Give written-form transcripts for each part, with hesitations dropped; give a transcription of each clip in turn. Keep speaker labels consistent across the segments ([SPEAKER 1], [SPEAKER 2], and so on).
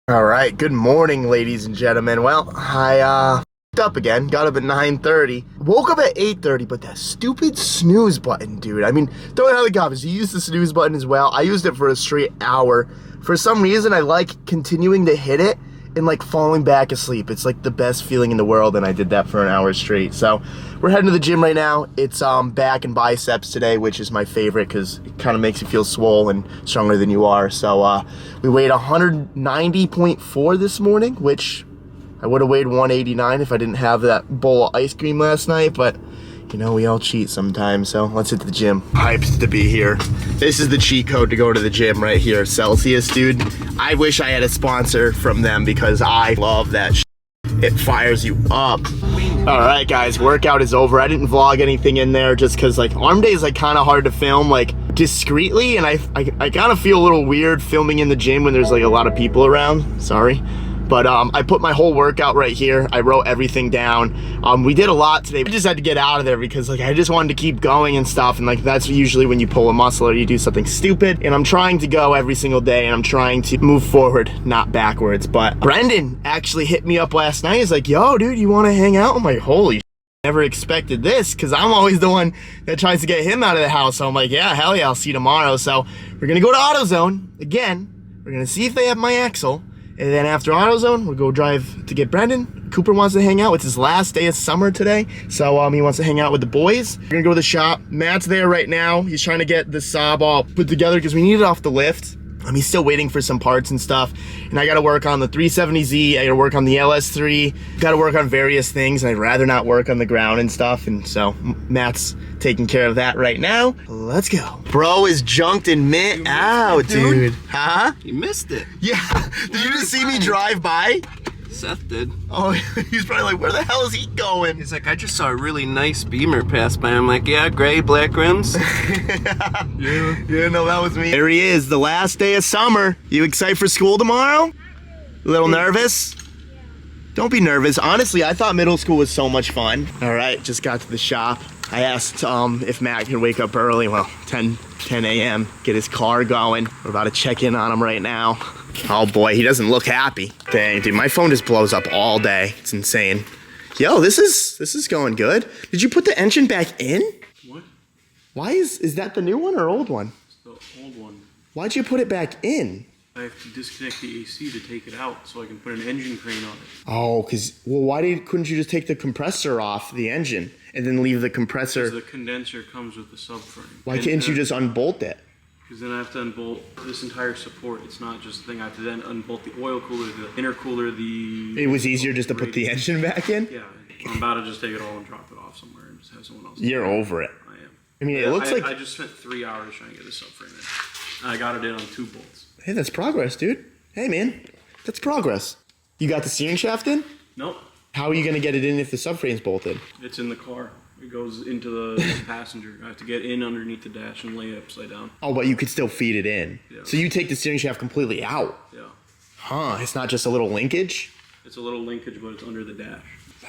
[SPEAKER 1] All right, good morning, ladies and gentlemen. Well, I up again, got up at 9:30, woke up at 8:30, but that stupid snooze button, dude. I mean, throw it out of the garbage. You use the snooze button as well. I used it for a straight hour. For some reason, I like continuing to hit it and like falling back asleep. It's like the best feeling in the world, and I did that for an hour straight. So we're heading to the gym right now. It's back and biceps today, which is my favorite because it kind of makes you feel swole and stronger than you are. So we weighed 190.4 this morning, which I would have weighed 189 if I didn't have that bowl of ice cream last night, but you know, we all cheat sometimes, so let's hit the gym. Hyped to be here. This is the cheat code to go to the gym right here, Celsius, dude. I wish I had a sponsor from them because I love that shit. It fires you up. All right, guys, workout is over. I didn't vlog anything in there just because like arm day is like kind of hard to film like discreetly, and I kind of feel a little weird filming in the gym when there's like a lot of people around. Sorry. But I put my whole workout right here. I wrote everything down. We did a lot today. We just had to get out of there because like I just wanted to keep going and stuff. And like that's usually when you pull a muscle or you do something stupid. And I'm trying to go every single day and I'm trying to move forward, not backwards. But Brendan actually hit me up last night. He's like, yo, dude, you want to hang out? I'm like, holy shit, never expected this because I'm always the one that tries to get him out of the house. So I'm like, yeah, hell yeah, I'll see you tomorrow. So we're going to go to AutoZone again. We're going to see if they have my axle. And then after AutoZone, we'll go drive to get Brendan. Cooper wants to hang out. It's his last day of summer today. So he wants to hang out with the boys. We're gonna go to the shop. Matt's there right now. He's trying to get the Saab all put together because we need it off the lift. He's still waiting for some parts and stuff. And I gotta work on the 370Z. I gotta work on the LS3. Gotta work on various things. And I'd rather not work on the ground and stuff. And so Matt's taking care of that right now. Let's go. Bro is junked and mint out, dude. Huh?
[SPEAKER 2] You missed it.
[SPEAKER 1] Yeah. Did you just see me drive by?
[SPEAKER 2] Seth did.
[SPEAKER 1] Oh, he's probably like, where the hell is he going?
[SPEAKER 2] He's like, I just saw a really nice Beamer pass by. I'm like, yeah, gray, black rims.
[SPEAKER 1] Yeah, no, that was me. There he is, the last day of summer. You excited for school tomorrow? A little nervous? Don't be nervous. Honestly, I thought middle school was so much fun. All right, just got to the shop. I asked if Matt can wake up early. Well, 10 a.m., get his car going. We're about to check in on him right now. Oh boy, he doesn't look happy. Dang, dude, my phone just blows up all day. It's insane. Yo, this is going good. Did you put the engine back in?
[SPEAKER 2] What?
[SPEAKER 1] Why is that the new one or old one?
[SPEAKER 2] It's the old one.
[SPEAKER 1] Why'd you put it back in?
[SPEAKER 2] I have to disconnect the AC to take it out so I can put an engine crane on it.
[SPEAKER 1] Oh, couldn't you just take the compressor off the engine and then leave the compressor?
[SPEAKER 2] Because the condenser comes with the subframe.
[SPEAKER 1] Why can't you just unbolt it?
[SPEAKER 2] Because then I have to unbolt this entire support. It's not just a thing. I have to then unbolt the oil cooler, the intercooler, the...
[SPEAKER 1] It was easier just to put the engine back in?
[SPEAKER 2] Yeah. I'm about to just take it all and drop it off somewhere and just have someone else.
[SPEAKER 1] You're over it.
[SPEAKER 2] I am.
[SPEAKER 1] I mean, it looks like...
[SPEAKER 2] I just spent 3 hours trying to get this subframe in. And I got it in on 2 bolts.
[SPEAKER 1] Hey, that's progress, dude. Hey, man. That's progress. You got the steering shaft in?
[SPEAKER 2] Nope.
[SPEAKER 1] How are you going to get it in if the subframe's bolted?
[SPEAKER 2] It's in the car. It goes into the passenger. I have to get in underneath the dash and lay it upside down.
[SPEAKER 1] Oh, but you could still feed it in.
[SPEAKER 2] Yeah.
[SPEAKER 1] So you take the steering shaft completely out?
[SPEAKER 2] Yeah.
[SPEAKER 1] Huh, it's not just a little linkage?
[SPEAKER 2] It's a little linkage, but it's under the dash.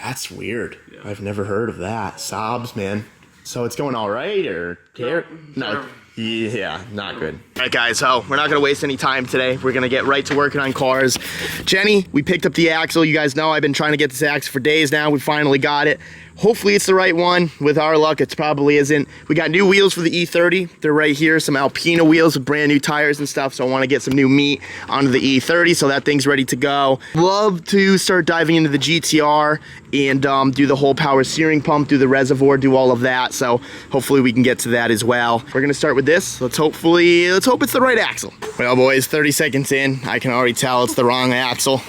[SPEAKER 1] That's weird.
[SPEAKER 2] Yeah.
[SPEAKER 1] I've never heard of that. Sobs, man. So it's going all right, or... No. Yeah, not good. All right, guys, so we're not going to waste any time today. We're going to get right to working on cars. Jenny, we picked up the axle. You guys know I've been trying to get this axle for days now. We finally got it. Hopefully it's the right one. With our luck, it probably isn't. We got new wheels for the E30. They're right here, some Alpina wheels with brand new tires and stuff. So I want to get some new meat onto the E30 so that thing's ready to go. Love to start diving into the GTR and do the whole power steering pump, do the reservoir, do all of that. So hopefully we can get to that as well. We're gonna start with this. Let's hope it's the right axle. Well, boys, 30 seconds in, I can already tell it's the wrong axle.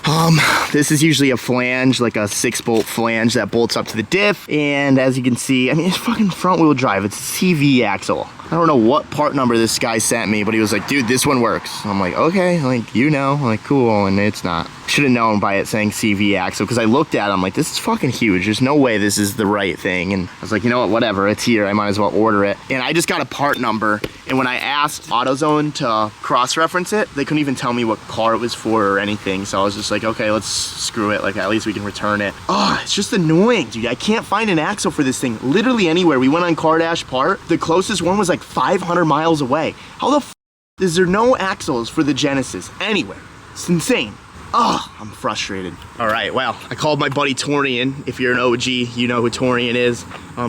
[SPEAKER 1] This is usually a flange, like a 6-bolt flange that bolts up to the diff. And as you can see, I mean, it's fucking front wheel drive. It's a CV axle. I don't know what part number this guy sent me, but he was like, dude, this one works. I'm like, okay, like, you know, I'm like, cool, and it's not. Should have known by it saying CV axle, because I looked at it, I'm like, this is fucking huge. There's no way this is the right thing. And I was like, you know what, whatever, it's here. I might as well order it. And I just got a part number, and when I asked AutoZone to cross-reference it, they couldn't even tell me what car it was for or anything. So I was just like, okay, let's screw it. Like, at least we can return it. Oh, it's just annoying, dude. I can't find an axle for this thing literally anywhere. We went on CarDash Part. The closest one was like 500 miles away. How the f is there no axles for the Genesis anywhere? It's insane. Oh, I'm frustrated. All right, well, I called my buddy Torian. If you're an OG, you know who Torian is.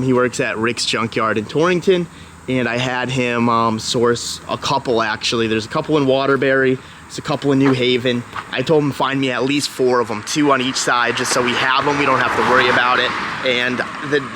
[SPEAKER 1] He works at Rick's Junkyard in Torrington, and I had him source a couple, actually. There's a couple in Waterbury, there's a couple in New Haven. I told him to find me at least 4 of them, 2 on each side, just so we have them, we don't have to worry about it. And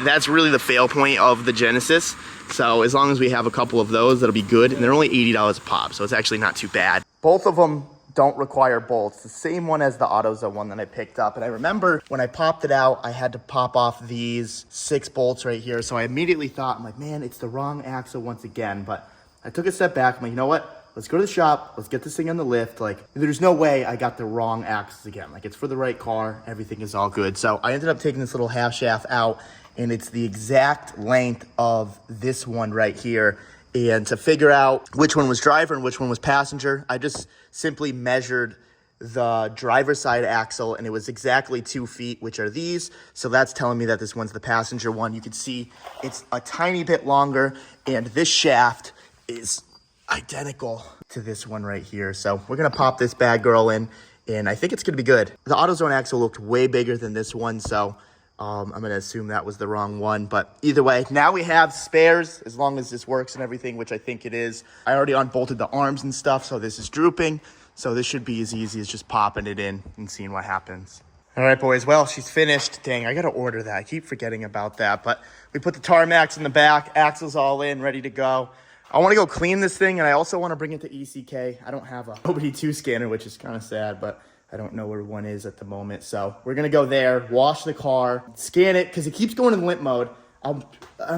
[SPEAKER 1] that's really the fail point of the Genesis. So as long as we have a couple of those, that'll be good. And they're only $80 a pop, so it's actually not too bad. Both of them don't require bolts. The same one as the AutoZone one that I picked up. And I remember when I popped it out, I had to pop off these 6 bolts right here. So I immediately thought, I'm like, man, it's the wrong axle once again. But I took a step back. I'm like, you know what? Let's go to the shop. Let's get this thing on the lift. Like, there's no way I got the wrong axles again. Like, it's for the right car. Everything is all good. So I ended up taking this little half shaft out, and it's the exact length of this one right here. And to figure out which one was driver and which one was passenger, I just simply measured the driver's side axle, and it was exactly 2 feet, which are these. So that's telling me that this one's the passenger one. You can see it's a tiny bit longer, and this shaft is identical to this one right here. So we're gonna pop this bad girl in, and I think it's gonna be good. The AutoZone axle looked way bigger than this one, so I'm gonna assume that was the wrong one, but either way, now we have spares as long as this works and everything, which I think it is. I already unbolted the arms and stuff, so this is drooping. So this should be as easy as just popping it in and seeing what happens. All right, boys, well, she's finished. Dang, I gotta order that. I keep forgetting about that, but we put the Tarmacs in the back, axles all in, ready to go. I wanna go clean this thing, and I also wanna bring it to ECK. I don't have a OBD2 scanner, which is kind of sad, but I don't know where one is at the moment. So we're gonna go there, wash the car, scan it, because it keeps going in limp mode.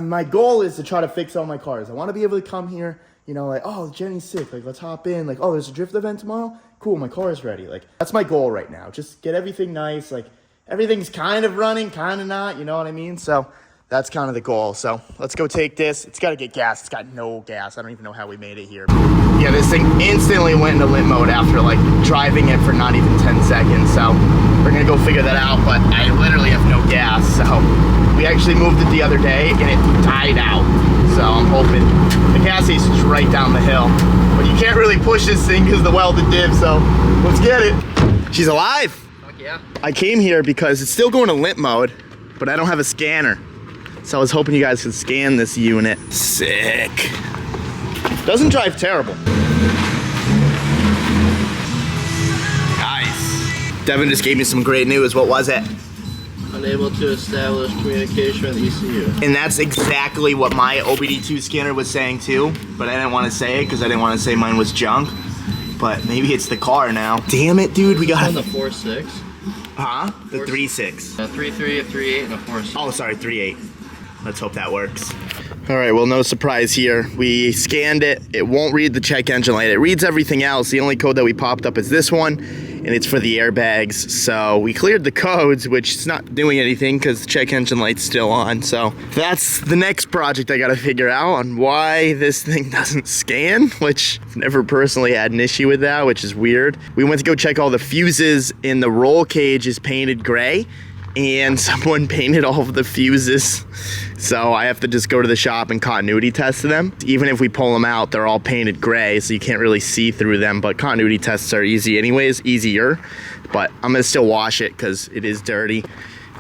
[SPEAKER 1] My goal is to try to fix all my cars. I wanna be able to come here, you know, like, oh, Jenny's sick, like, let's hop in. Like, oh, there's a drift event tomorrow? Cool, my car is ready. Like, that's my goal right now. Just get everything nice. Like, everything's kind of running, kind of not, you know what I mean? So that's kind of the goal. So let's go take this. It's got to get gas. It's got no gas. I don't even know how we made it here. Yeah, this thing instantly went into limp mode after like driving it for not even 10 seconds. So we're going to go figure that out. But I literally have no gas. So we actually moved it the other day and it died out. So I'm hoping the gas station's right down the hill. But you can't really push this thing because of the welded div. So let's get it. She's alive.
[SPEAKER 3] Fuck yeah.
[SPEAKER 1] I came here because it's still going to limp mode, but I don't have a scanner. So I was hoping you guys could scan this unit. Sick. Doesn't drive terrible. Nice. Devin just gave me some great news. What was it?
[SPEAKER 3] Unable to establish communication with ECU.
[SPEAKER 1] And that's exactly what my OBD2 scanner was saying too, but I didn't want to say it because I didn't want to say mine was junk. But maybe it's the car now. Damn it, dude, we got
[SPEAKER 3] on the 4.6.
[SPEAKER 1] Huh? The 3.6.
[SPEAKER 3] A 3.3, a 3.8, and a 4.6.
[SPEAKER 1] Oh, sorry, 3.8. Let's hope that works. All right, well, no surprise here. We scanned it. It won't read the check engine light. It reads everything else. The only code that we popped up is this one, and it's for the airbags. So we cleared the codes, which is not doing anything because the check engine light's still on. So that's the next project I got to figure out on why this thing doesn't scan, which I've never personally had an issue with that, which is weird. We went to go check all the fuses, and the roll cage is painted gray, and someone painted all of the fuses. So I have to just go to the shop and continuity test them. Even if we pull them out, they're all painted gray, so you can't really see through them, but continuity tests are easy anyways, easier. But I'm gonna still wash it because it is dirty,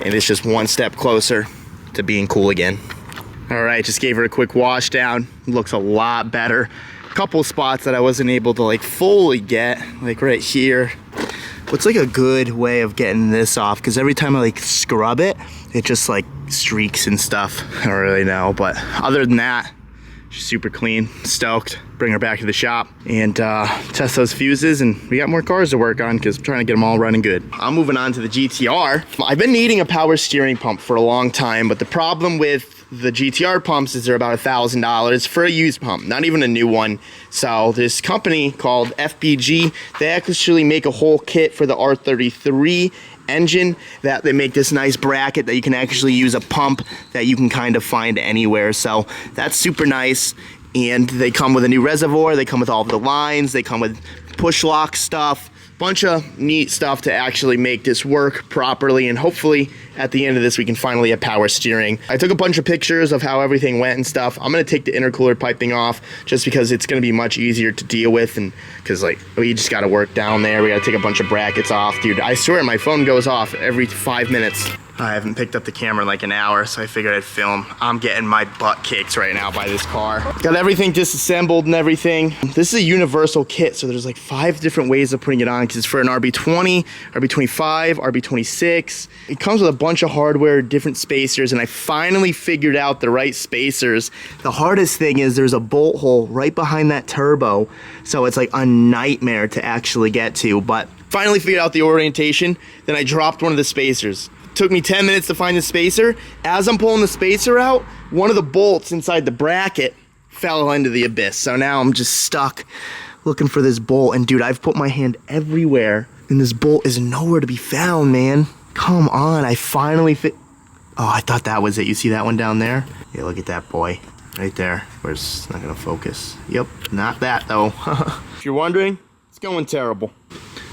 [SPEAKER 1] and it's just one step closer to being cool again. All right, just gave her a quick wash down. Looks a lot better. Couple spots that I wasn't able to like fully get, like right here. What's like a good way of getting this off? Because every time I like scrub it, it just like streaks and stuff. I don't really know, but other than that, she's super clean, stoked. Bring her back to the shop and test those fuses, and we got more cars to work on because I'm trying to get them all running good. I'm moving on to the GTR. I've been needing a power steering pump for a long time, but the problem with the GTR pumps is they're about $1,000 for a used pump, not even a new one. So this company called FBG, they actually make a whole kit for the R33 engine that they make this nice bracket that you can actually use a pump that you can kind of find anywhere. So that's super nice. And they come with a new reservoir, they come with all of the lines, they come with push lock stuff, bunch of neat stuff to actually make this work properly, and hopefully at the end of this we can finally have power steering. I took a bunch of pictures of how everything went and stuff. I'm gonna take the intercooler piping off just because it's gonna be much easier to deal with, and because like we just gotta work down there. We gotta take a bunch of brackets off. Dude, I swear my phone goes off every 5 minutes. I haven't picked up the camera in like an hour, so I figured I'd film. I'm getting my butt kicked right now by this car. Got everything disassembled and everything. This is a universal kit, so there's like 5 different ways of putting it on, because it's for an RB20, RB25, RB26. It comes with a bunch of hardware, different spacers, and I finally figured out the right spacers. The hardest thing is there's a bolt hole right behind that turbo, so it's like a nightmare to actually get to, but finally figured out the orientation. Then I dropped one of the spacers. Took me 10 minutes to find the spacer. As I'm pulling the spacer out, one of the bolts inside the bracket fell into the abyss. So now I'm just stuck looking for this bolt. And dude, I've put my hand everywhere and this bolt is nowhere to be found, man. Come on, I finally fit. Oh, I thought that was it. You see that one down there? Yeah, look at that boy right there. Where's not gonna focus? Yep, not that though. If you're wondering, it's going terrible.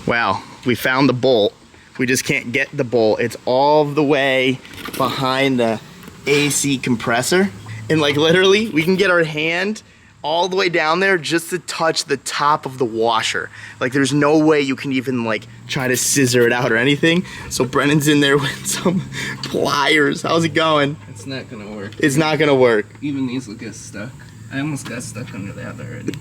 [SPEAKER 1] Wow, we found the bolt. We just can't get the bolt. It's all the way behind the AC compressor. And like literally, we can get our hand all the way down there just to touch the top of the washer. Like there's no way you can even like try to scissor it out or anything. So Brennan's in there with some pliers. How's it going?
[SPEAKER 3] It's not gonna work.
[SPEAKER 1] It's not gonna work.
[SPEAKER 3] Even these will get stuck. I almost got stuck under that already.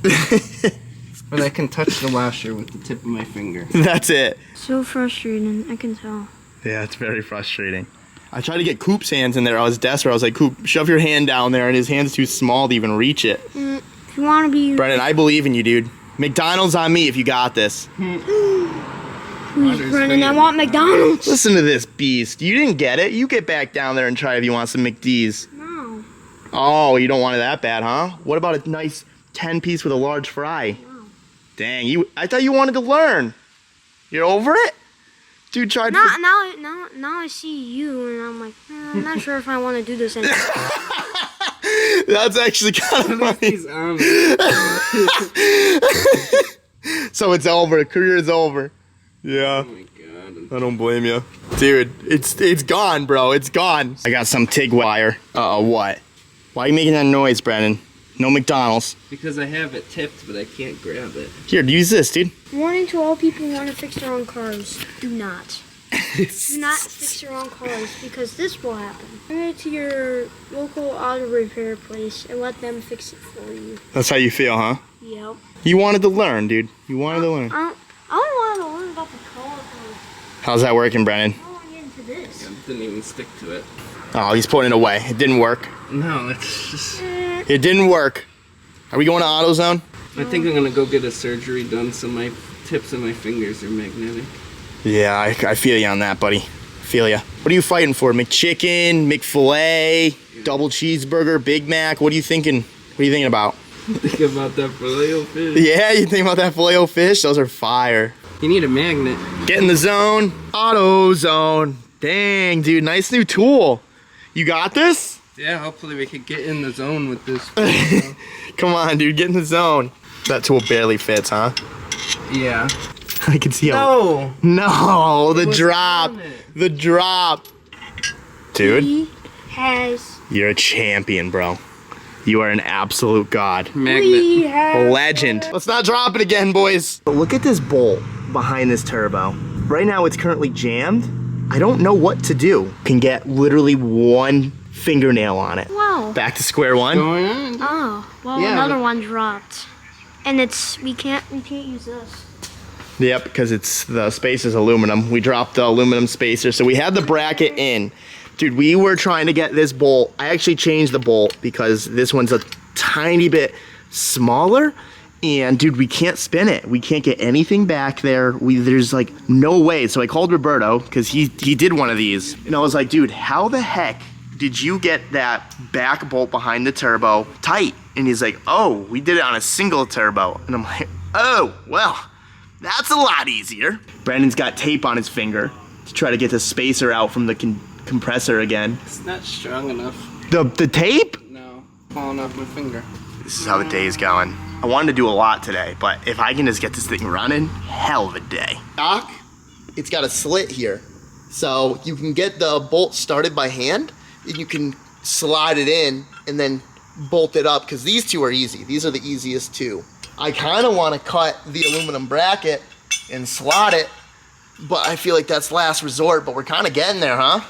[SPEAKER 3] But I can touch the washer with the tip of my finger.
[SPEAKER 1] That's it.
[SPEAKER 4] So frustrating, I can tell.
[SPEAKER 1] Yeah, it's very frustrating. I tried to get Coop's hands in there. I was desperate. I was like, Coop, shove your hand down there, and his hand's too small to even reach it.
[SPEAKER 4] If you want to be...
[SPEAKER 1] Brennan, I believe in you, dude. McDonald's on me if you got this.
[SPEAKER 4] Please, Brennan, I want McDonald's.
[SPEAKER 1] Listen to this beast. You didn't get it. You get back down there and try if you want some McD's.
[SPEAKER 4] No.
[SPEAKER 1] Oh, you don't want it that bad, huh? What about a nice 10-piece with a large fry?
[SPEAKER 4] No.
[SPEAKER 1] Dang, I thought you wanted to learn. You're over it? Dude tried
[SPEAKER 4] Now I see you, and I'm like, I'm not sure if I want to do this anymore.
[SPEAKER 1] That's actually kind of funny.
[SPEAKER 3] He's on
[SPEAKER 1] So it's over. Career is over. Yeah.
[SPEAKER 3] Oh my god.
[SPEAKER 1] I don't blame you. Dude, it's gone, bro. It's gone. I got some TIG wire. What? Why are you making that noise, Brandon? No McDonald's.
[SPEAKER 3] Because I have it tipped, but I can't grab it.
[SPEAKER 1] Here, use this, dude.
[SPEAKER 4] Warning to all people who want to fix their own cars. Do not. Do not fix your own cars, because this will happen. Bring it to your local auto repair place and let them fix it for you.
[SPEAKER 1] That's how you feel, huh?
[SPEAKER 4] Yep.
[SPEAKER 1] You wanted to learn, dude. You wanted to learn.
[SPEAKER 4] I don't want to learn about the car.
[SPEAKER 1] How's that working, Brennan?
[SPEAKER 4] I want to get into this.
[SPEAKER 3] I didn't even stick to it.
[SPEAKER 1] Oh, he's putting it away. It didn't work.
[SPEAKER 3] No, it's just...
[SPEAKER 1] It didn't work. Are we going to AutoZone?
[SPEAKER 3] I think I'm gonna go get a surgery done so my tips of my fingers are magnetic.
[SPEAKER 1] Yeah, I feel you on that, buddy. Feel ya. What are you fighting for? McChicken, McFilet, double cheeseburger, Big Mac? What are you thinking? What are you thinking about?
[SPEAKER 3] Think about that Filet-O-Fish.
[SPEAKER 1] Yeah, you think about that Filet-O-Fish? Those are fire.
[SPEAKER 3] You need a magnet.
[SPEAKER 1] Get in the zone. AutoZone. Dang, dude, nice new tool. You got this?
[SPEAKER 3] Yeah, hopefully we could get in the zone with this.
[SPEAKER 1] Come on, dude, get in the zone. That tool barely fits, huh?
[SPEAKER 3] Yeah.
[SPEAKER 1] I can see how. No, the drop. The drop. Dude,
[SPEAKER 4] He has.
[SPEAKER 1] you're a champion, bro. You are an absolute god.
[SPEAKER 3] Magnet.
[SPEAKER 4] He has.
[SPEAKER 1] Legend. Let's not drop it again, boys. But look at this bolt behind this turbo. Right now it's currently jammed. I don't know what to do. Can get literally one fingernail on it.
[SPEAKER 4] Wow.
[SPEAKER 1] Back to square one.
[SPEAKER 3] Going on?
[SPEAKER 4] Oh, well,
[SPEAKER 3] Yeah,
[SPEAKER 4] another
[SPEAKER 3] but-
[SPEAKER 4] one dropped, and we can't use this.
[SPEAKER 1] Yep, because the space is aluminum. We dropped the aluminum spacer, so we had the bracket in. Dude, we were trying to get this bolt. I actually changed the bolt because this one's a tiny bit smaller. And dude, we can't spin it. We can't get anything back there. There's like no way. So I called Roberto because he did one of these. And I was like, dude, how the heck did you get that back bolt behind the turbo tight? And he's like, oh, we did it on a single turbo. And I'm like, oh, well, that's a lot easier. Brandon's got tape on his finger to try to get the spacer out from the compressor again.
[SPEAKER 3] It's not strong enough.
[SPEAKER 1] The tape?
[SPEAKER 3] No. Falling off my finger.
[SPEAKER 1] This is how the day is going. I wanted to do a lot today, but if I can just get this thing running, hell of a day. Doc, it's got a slit here. So you can get the bolt started by hand, and you can slide it in and then bolt it up, because these two are easy. These are the easiest two. I kind of want to cut the aluminum bracket and slot it, but I feel like that's last resort, but we're kind of getting there, huh?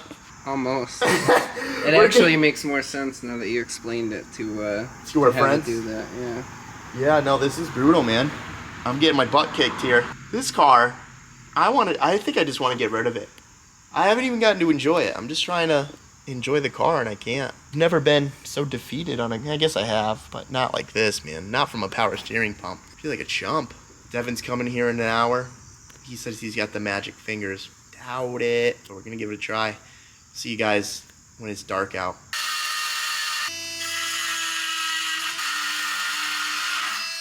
[SPEAKER 3] Almost. It actually makes more sense now that you explained it to
[SPEAKER 1] our friends.
[SPEAKER 3] do that. Yeah.
[SPEAKER 1] Yeah, no, this is brutal, man. I'm getting my butt kicked here. This car, I think I just want to get rid of it. I haven't even gotten to enjoy it. I'm just trying to enjoy the car, and I can't. I've never been so defeated on I guess I have, but not like this, man. Not from a power steering pump. I feel like a chump. Devin's coming here in an hour. He says he's got the magic fingers. Doubt it. So we're gonna give it a try. See you guys when it's dark out.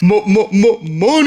[SPEAKER 1] Money!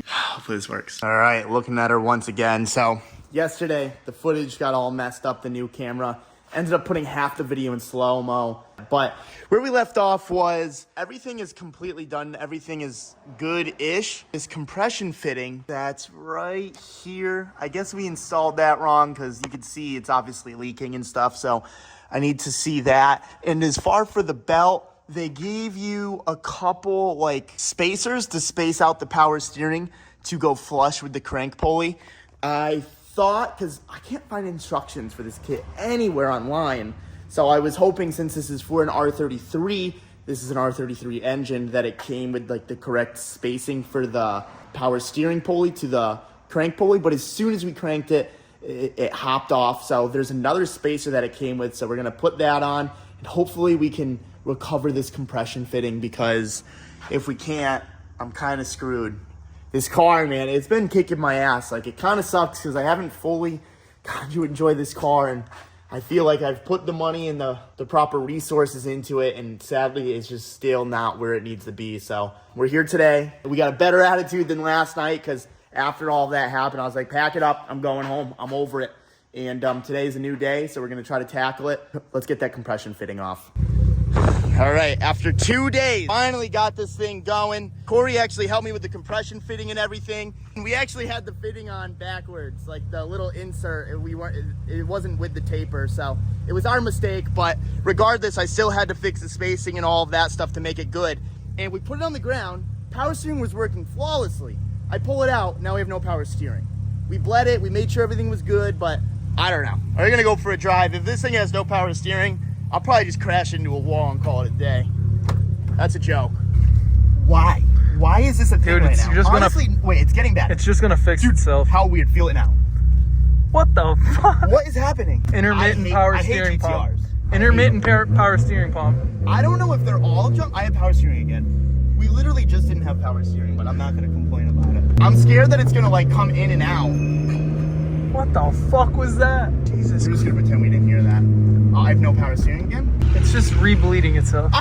[SPEAKER 1] Hopefully this works. All right, looking at her once again. So yesterday, the footage got all messed up, the new camera. Ended up putting half the video in slow-mo. But where we left off was everything is completely done. Everything is good-ish. This compression fitting that's right here. I guess we installed that wrong because you can see it's obviously leaking and stuff. So I need to see that. And as far for the belt, they gave you a couple like spacers to space out the power steering to go flush with the crank pulley. I thought, because I can't find instructions for this kit anywhere online, so I was hoping, since this is for an R33, this is an R33 engine, that it came with like the correct spacing for the power steering pulley to the crank pulley. But as soon as we cranked it, it hopped off. So there's another spacer that it came with, so we're gonna put that on, and hopefully we can recover this compression fitting, because if we can't, I'm kind of screwed. This car, man, it's been kicking my ass. Like, it kind of sucks because I haven't fully gotten to enjoy this car, and I feel like I've put the money and the proper resources into it, and sadly, it's just still not where it needs to be. So we're here today. We got a better attitude than last night, because after all that happened, I was like, pack it up. I'm going home. I'm over it. And today's a new day, so we're going to try to tackle it. Let's get that compression fitting off. All right, after 2 days, finally got this thing going. Corey actually helped me with the compression fitting and everything. And we actually had the fitting on backwards, like the little insert. It wasn't with the taper, so it was our mistake. But regardless, I still had to fix the spacing and all of that stuff to make it good. And we put it on the ground. Power steering was working flawlessly. I pull it out, now we have no power steering. We bled it, we made sure everything was good, but I don't know. We're gonna go for a drive. If this thing has no power steering, I'll probably just crash into a wall and call it a day. That's a joke. Why? Why is this a thing?
[SPEAKER 5] Dude,
[SPEAKER 1] right
[SPEAKER 5] it's
[SPEAKER 1] now?
[SPEAKER 5] just
[SPEAKER 1] Honestly, wait, it's getting better.
[SPEAKER 5] It's just gonna fix itself.
[SPEAKER 1] How weird. Feel it now.
[SPEAKER 5] What the fuck?
[SPEAKER 1] What is happening?
[SPEAKER 5] Intermittent power steering pump.
[SPEAKER 1] GTRs.
[SPEAKER 5] Intermittent power steering pump.
[SPEAKER 1] I don't know if they're all junk. I have power steering again. We literally just didn't have power steering, but I'm not gonna complain about it. I'm scared that it's gonna like come in and out.
[SPEAKER 5] What the fuck was that? Jesus.
[SPEAKER 1] We're just gonna pretend we didn't hear that. I have no power steering again.
[SPEAKER 5] It's just rebleeding itself.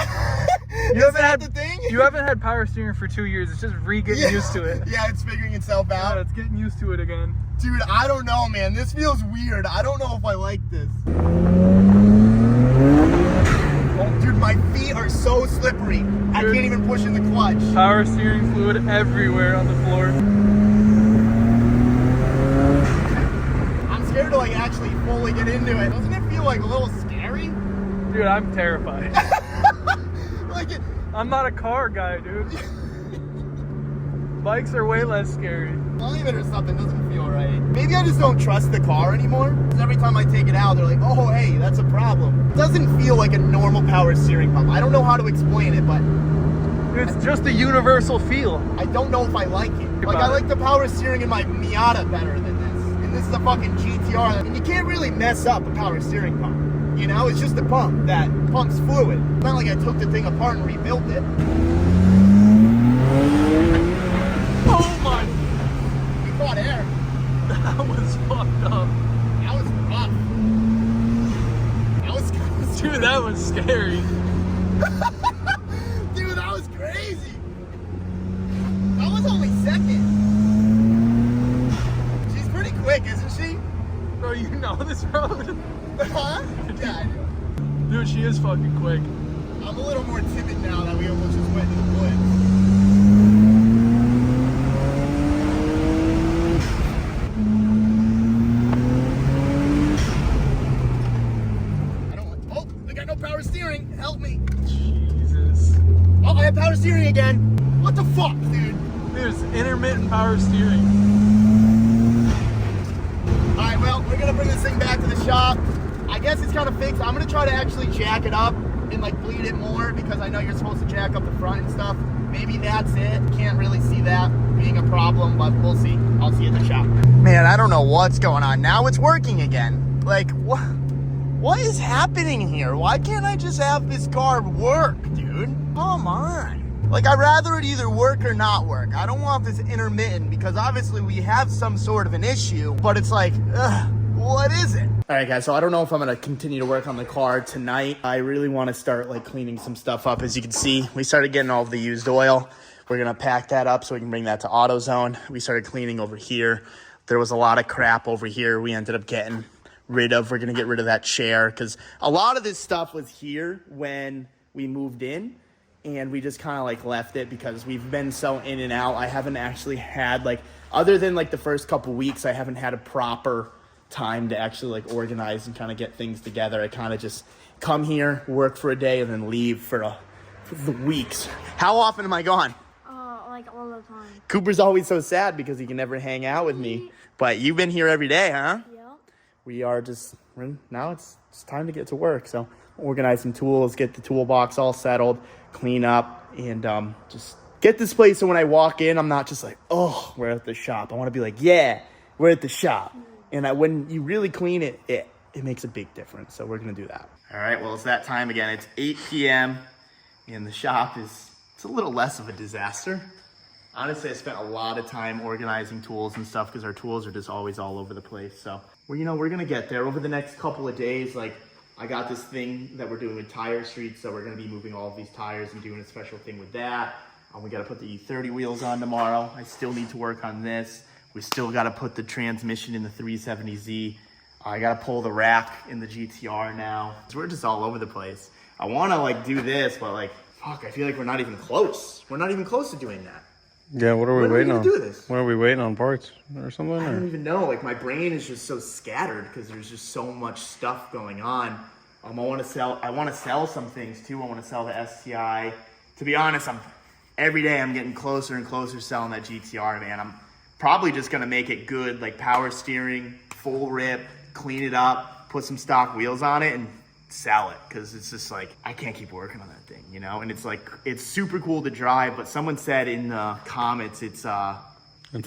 [SPEAKER 1] You
[SPEAKER 5] haven't had power steering for 2 years. It's just getting used to it.
[SPEAKER 1] Yeah, it's figuring itself out.
[SPEAKER 5] Yeah, it's getting used to it again.
[SPEAKER 1] Dude, I don't know, man. This feels weird. I don't know if I like this. Oh, dude, my feet are so slippery. I can't even push in the clutch.
[SPEAKER 5] Power steering fluid everywhere on the floor.
[SPEAKER 1] I'm scared to like actually fully get into it. Doesn't it feel like a little scary?
[SPEAKER 5] Dude, I'm terrified.
[SPEAKER 1] Like it.
[SPEAKER 5] I'm not a car guy, dude. Bikes are way less scary.
[SPEAKER 1] Volume it or something doesn't feel right. Maybe I just don't trust the car anymore. Because every time I take it out, they're like, oh, hey, that's a problem. It doesn't feel like a normal power steering pump. I don't know how to explain it, but
[SPEAKER 5] It's just a universal feel.
[SPEAKER 1] I don't know if I like it. Like, I like the power steering in my Miata better than this. And this is a fucking GTR. And you can't really mess up a power steering pump. You know, it's just a pump that pumps fluid. It's not like I took the thing apart and rebuilt it.
[SPEAKER 5] Oh my!
[SPEAKER 1] We caught air.
[SPEAKER 5] That was fucked up.
[SPEAKER 1] That was rough. That was kind of scary.
[SPEAKER 5] Dude, that was scary.
[SPEAKER 1] Dude, that was crazy. That was only second. She's pretty quick, isn't she?
[SPEAKER 5] Bro, you know this road?
[SPEAKER 1] Huh? Yeah, I do.
[SPEAKER 5] Dude, she is fucking quick.
[SPEAKER 1] I'm a little more timid now that we almost just went in the woods. again. What the fuck, dude?
[SPEAKER 5] There's intermittent power steering.
[SPEAKER 1] All right, well, we're gonna bring this thing back to the shop. I guess it's kind of fixed. I'm gonna try to actually jack it up and like bleed it more because I know you're supposed to jack up the front and stuff. Maybe that's it. Can't really see that being a problem, but we'll see. I'll see you at the shop. Man, I don't know what's going on. Now it's working again. Like, what is happening here? Why can't I just have this car work, dude? Come on. Like, I'd rather it either work or not work. I don't want this intermittent because obviously we have some sort of an issue, but it's like, what is it? All right, guys, so I don't know if I'm gonna continue to work on the car tonight. I really wanna start like cleaning some stuff up. As you can see, we started getting all of the used oil. We're gonna pack that up so we can bring that to AutoZone. We started cleaning over here. There was a lot of crap over here we ended up getting rid of. We're gonna get rid of that chair because a lot of this stuff was here when we moved in and we just kind of like left it because we've been so in and out. I haven't actually had like, other than like the first couple weeks, I haven't had a proper time to actually like organize and kind of get things together. I kind of just come here, work for a day, and then leave for the weeks. How often am I gone?
[SPEAKER 4] Like all the time.
[SPEAKER 1] Cooper's always so sad because he can never hang out with me. But you've been here every day, huh?
[SPEAKER 4] Yeah.
[SPEAKER 1] We are now it's time to get to work. So organize some tools, get the toolbox all settled, clean up, and just get this place so when I walk in, I'm not just like, oh, we're at the shop. I want to be like, yeah, we're at the shop. And when you really clean it, it makes a big difference. So we're going to do that. All right, well, it's that time again. It's 8 p.m. and the shop it's a little less of a disaster. Honestly, I spent a lot of time organizing tools and stuff because our tools are just always all over the place. So, we're going to get there over the next couple of days. Like, I got this thing that we're doing with Tire Street, so we're going to be moving all of these tires and doing a special thing with that. We got to put the E30 wheels on tomorrow. I still need to work on this. We still got to put the transmission in the 370Z. I got to pull the rack in the GTR now. So we're just all over the place. I want to like do this, but like, fuck, I feel like we're not even close. We're not even close to doing that.
[SPEAKER 6] Yeah, what are we waiting on?
[SPEAKER 1] Do this?
[SPEAKER 6] What are we waiting on, parts or something?
[SPEAKER 1] I don't even know. Like, my brain is just so scattered because there's just so much stuff going on. I want to sell some things too. I want to sell the STI. To be honest, every day I'm getting closer and closer selling that GTR, man. I'm probably just gonna make it good, like power steering, full rip, clean it up, put some stock wheels on it, and sell it. Because it's just like, I can't keep working on that thing, you know. And it's like, it's super cool to drive, but someone said in the comments it's a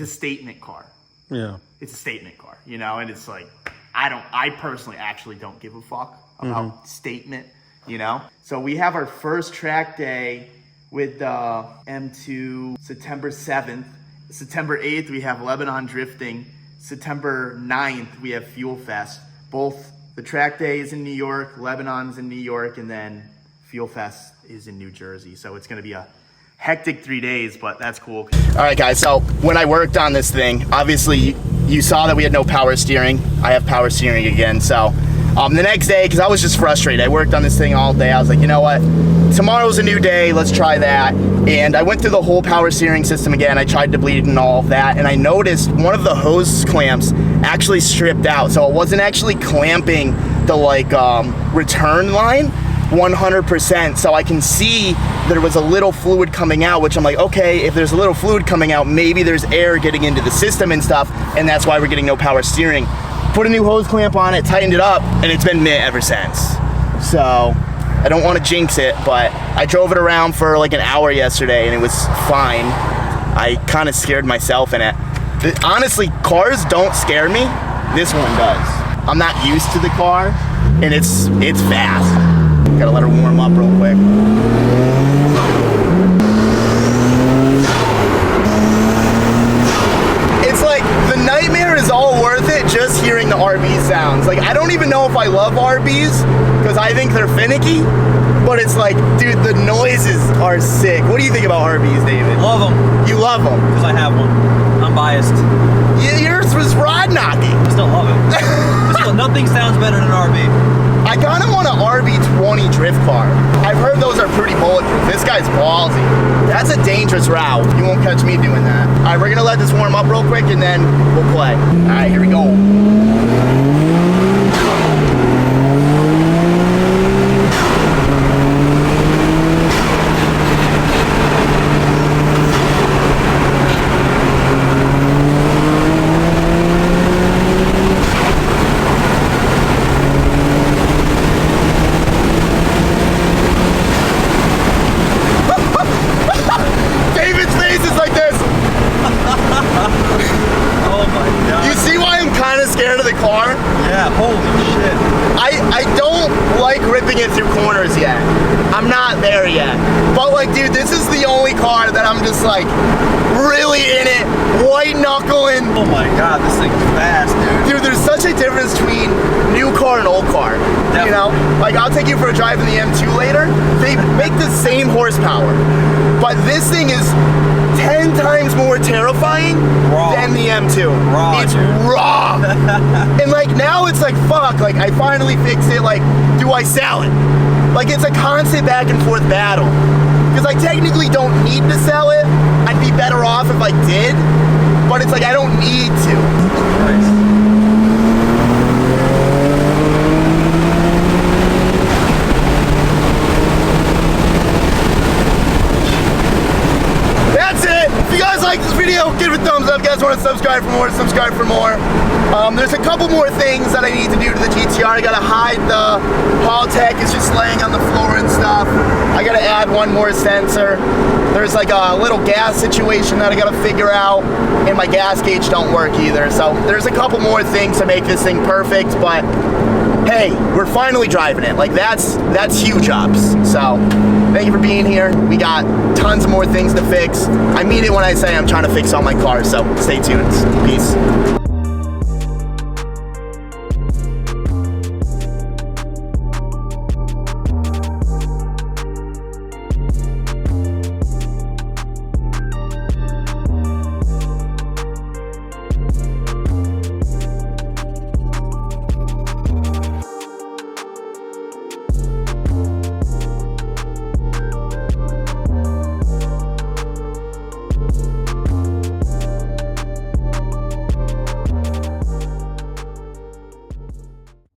[SPEAKER 1] statement car.
[SPEAKER 6] Yeah,
[SPEAKER 1] it's a statement car, you know. And it's like, I personally actually don't give a fuck about statement, you know. So we have our first track day with the M2 September 7th. September 8th, we have Lebanon Drifting. September 9th, we have Fuel Fest. Both the track day is in New York, Lebanon's in New York, and then Fuel Fest is in New Jersey. So it's going to be a hectic 3 days, but that's cool. All right, guys, so when I worked on this thing, obviously you saw that we had no power steering. I have power steering again, so the next day, because I was just frustrated, I worked on this thing all day. I was like, you know what? Tomorrow's a new day. Let's try that. And I went through the whole power steering system again. I tried to bleed and all of that. And I noticed one of the hose clamps actually stripped out. So it wasn't actually clamping the return line 100%. So I can see there was a little fluid coming out, which I'm like, okay, if there's a little fluid coming out, maybe there's air getting into the system and stuff. And that's why we're getting no power steering. Put a new hose clamp on it, tightened it up, and it's been mint ever since. So I don't want to jinx it, but I drove it around for like an hour yesterday and it was fine. I kind of scared myself in it. Honestly, cars don't scare me. This one does. I'm not used to the car and it's fast. Gotta let her warm up real quick. It's like the nightmare is all worth it just hearing the RB sounds. Like, I don't even know if I love RBs because I think they're finicky, but it's like, dude, the noises are sick. What do you think about RBs, David?
[SPEAKER 7] Love them.
[SPEAKER 1] You love them?
[SPEAKER 7] Because I have one. I'm biased.
[SPEAKER 1] Yeah, yours was rod knocking.
[SPEAKER 7] I still love it. Nothing sounds better than an RB.
[SPEAKER 1] I kind of want an RB20 drift car. I've heard those are pretty bulletproof. This guy's ballsy. That's a dangerous route. You won't catch me doing that. All right, we're gonna let this warm up real quick and then we'll play. All right, here we go. scared of the car.
[SPEAKER 7] Yeah, holy shit.
[SPEAKER 1] I don't like ripping it through corners yet. I'm not there yet. But like, dude, this is the only car that I'm just like really in it, white knuckling.
[SPEAKER 7] Oh my god, this thing's fast, dude.
[SPEAKER 1] Dude, there's such a difference between new car and old car.
[SPEAKER 7] Definitely.
[SPEAKER 1] You know? Like, I'll take you for a drive in the M2 later. They make the same horsepower. But this thing is 10 times more terrifying
[SPEAKER 7] Raw.
[SPEAKER 1] than the M2.
[SPEAKER 7] Raw,
[SPEAKER 1] It's
[SPEAKER 7] dude.
[SPEAKER 1] raw. And like, now it's like, fuck, like, I finally fixed it. Like, do I sell it? Like, it's a constant back and forth battle. Because I technically don't need to sell it. I'd be better off if I did. But it's like, I don't need to.
[SPEAKER 7] Christ.
[SPEAKER 1] That's it. If you guys like this video, give it a thumbs up. If you guys want to subscribe for more, subscribe for more. There's a couple more things that I need to do to the GTR. I gotta hide the Hall Tech. It's just laying on the floor and stuff. I gotta add one more sensor. There's like a little gas situation that I gotta figure out, and my gas gauge don't work either. So there's a couple more things to make this thing perfect, but hey, we're finally driving it. Like, that's huge ups. So thank you for being here. We got tons of more things to fix. I mean it when I say I'm trying to fix all my cars, so stay tuned. Peace.